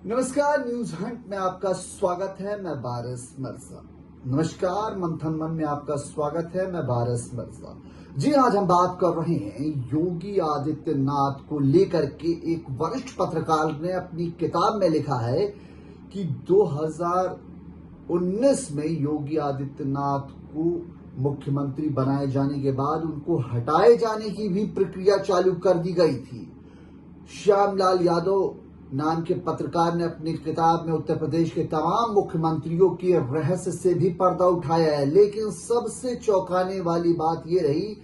नमस्कार, news Hunt में आपका स्वागत है। मैं बारिस मिर्जा। नमस्कार, मंथन मन में आपका स्वागत है। मैं बारिस मिर्जा। जी, आज हम बात कर रहे हैं योगी आदित्यनाथ को लेकर के। एक वरिष्ठ पत्रकार ने अपनी किताब में लिखा है कि 2019 में योगी आदित्यनाथ को मुख्यमंत्री बनाए जाने के बाद उनको हटाए जाने की भी प्रक्रिया चालू कर दी गई थी। श्यामलाल यादव नाम के पत्रकार ने अपनी किताब में उत्तर प्रदेश के तमाम मुख्यमंत्रियों के रहस्य से भी पर्दा उठाया है, लेकिन सबसे चौंकाने वाली बात यह रही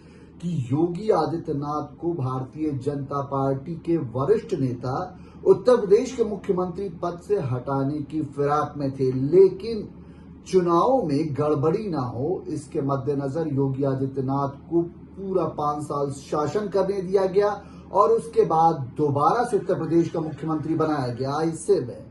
कि योगी आदित्यनाथ को भारतीय जनता पार्टी के वरिष्ठ नेता उत्तर प्रदेश के मुख्यमंत्री पद से हटाने की फिराक में थे, लेकिन चुनावों में गड़बड़ी ना हो इसके मद्देनजर योगी आदित्यनाथ को पूरा 5 साल शासन करने दिया गया और उसके बाद दोबारा से उत्तर प्रदेश का मुख्यमंत्री बनाया गया। इससे में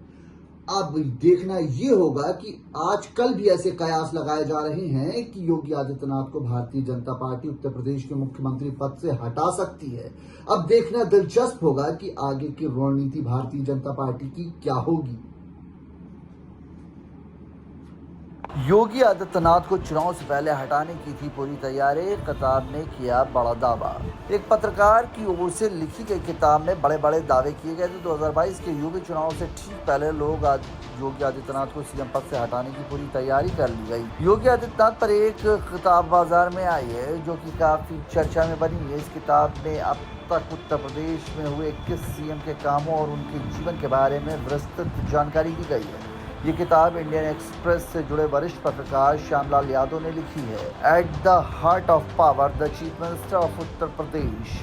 अब देखना ये होगा कि आजकल भी ऐसे कयास लगाए जा रहे हैं कि योगी आदित्यनाथ को भारतीय जनता पार्टी उत्तर प्रदेश के मुख्यमंत्री पद से हटा सकती है। अब देखना दिलचस्प होगा कि आगे की रणनीति भारतीय जनता पार्टी की क्या होगी। योगी आदित्यनाथ को चुनाव से पहले हटाने की थी पूरी तैयारी। किताब ने किया बड़ा दावा। एक पत्रकार की ओर से लिखी गई किताब में बड़े बड़े दावे किए गए थे। 2022 के यूपी चुनाव से ठीक पहले योगी आदित्यनाथ को सीएम पद से हटाने की पूरी तैयारी कर ली गई। योगी आदित्यनाथ पर एक किताब बाजार में आई है जो कि काफी चर्चा में बनी है। इस किताब में अब तक उत्तर प्रदेश में हुए 21 सीएम के कामों और उनके जीवन के बारे में विस्तृत जानकारी दी गई है। ये किताब इंडियन एक्सप्रेस से जुड़े वरिष्ठ पत्रकार श्यामलाल यादव ने लिखी है। At the heart of power, the chief minister of Uttar Pradesh.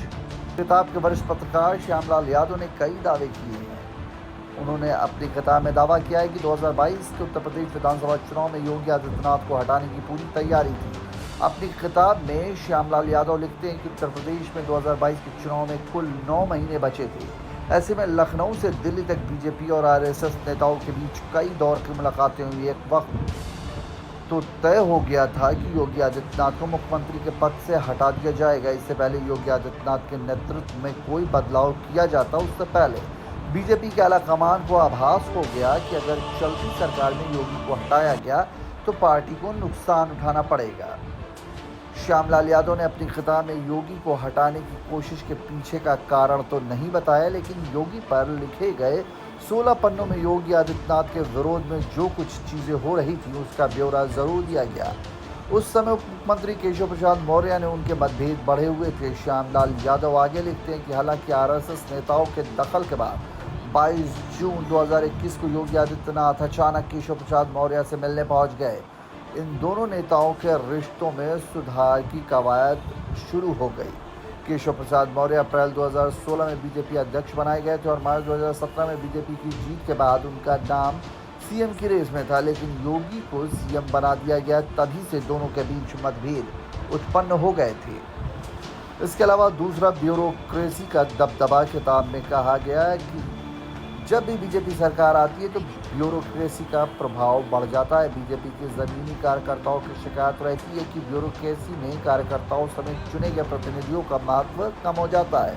किताब के वरिष्ठ पत्रकार श्यामलाल यादव ने कई दावे किए हैं। उन्होंने अपनी किताब में दावा किया है कि 2022 के उत्तर प्रदेश विधानसभा चुनाव में योगी आदित्यनाथ को हटाने की पूरी तैयारी थी। अपनी किताब में श्यामलाल यादव लिखते हैं कि उत्तर प्रदेश में 2022 के चुनाव में कुल 9 महीने बचे थे। ऐसे में लखनऊ से दिल्ली तक बीजेपी और आरएसएस नेताओं के बीच कई दौर की मुलाकातें हुई। एक वक्त तो तय हो गया था कि योगी आदित्यनाथ को मुख्यमंत्री के पद से हटा दिया जाएगा। इससे पहले योगी आदित्यनाथ के नेतृत्व में कोई बदलाव किया जाता, उससे पहले बीजेपी के आला कमान को आभास हो गया कि अगर चलती सरकार में योगी को हटाया गया तो पार्टी को नुकसान उठाना पड़ेगा। श्यामलाल यादव ने अपनी किताब में योगी को हटाने की कोशिश के पीछे का कारण तो नहीं बताया, लेकिन योगी पर लिखे गए 16 पन्नों में योगी आदित्यनाथ के विरोध में जो कुछ चीज़ें हो रही थी उसका ब्यौरा जरूर दिया गया। उस समय उप मुख्यमंत्री केशव प्रसाद मौर्य ने उनके मतभेद बढ़े हुए थे। श्यामलाल यादव आगे लिखते हैं कि हालांकि आरएसएस नेताओं के दखल के बाद 22 जून 2021 को योगी आदित्यनाथ अचानक केशव प्रसाद मौर्य से मिलने पहुँच गए। इन दोनों नेताओं के रिश्तों में सुधार की कवायद शुरू हो गई। केशव प्रसाद मौर्य अप्रैल 2016 में बीजेपी अध्यक्ष बनाए गए थे और मार्च 2017 में बीजेपी की जीत के बाद उनका नाम सीएम की रेस में था, लेकिन योगी को सीएम बना दिया गया। तभी से दोनों के बीच मतभेद उत्पन्न हो गए थे। इसके अलावा दूसरा, ब्यूरोक्रेसी का दबदबा। किताब में कहा गया है कि जब भी बीजेपी सरकार आती है तो ब्यूरोक्रेसी का प्रभाव बढ़ जाता है। बीजेपी के ज़मीनी कार्यकर्ताओं की शिकायत रहती है कि ब्यूरोक्रेसी में कार्यकर्ताओं समेत चुने गए प्रतिनिधियों का महत्व कम हो जाता है।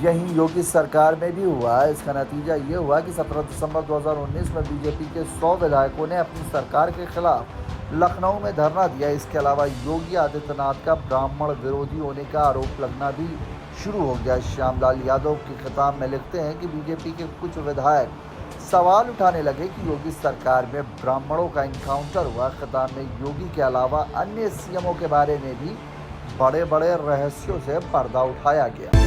यही योगी सरकार में भी हुआ। इसका नतीजा ये हुआ कि 17 दिसंबर 2019 में बीजेपी के 100 विधायकों ने अपनी सरकार के खिलाफ लखनऊ में धरना दिया। इसके अलावा योगी आदित्यनाथ का ब्राह्मण विरोधी होने का आरोप लगना भी शुरू हो गया। श्यामलाल यादव की किताब में लिखते हैं कि बीजेपी के कुछ विधायक सवाल उठाने लगे कि योगी सरकार में ब्राह्मणों का इनकाउंटर हुआ। किताब में योगी के अलावा अन्य सीएमओ के बारे में भी बड़े बड़े रहस्यों से पर्दा उठाया गया।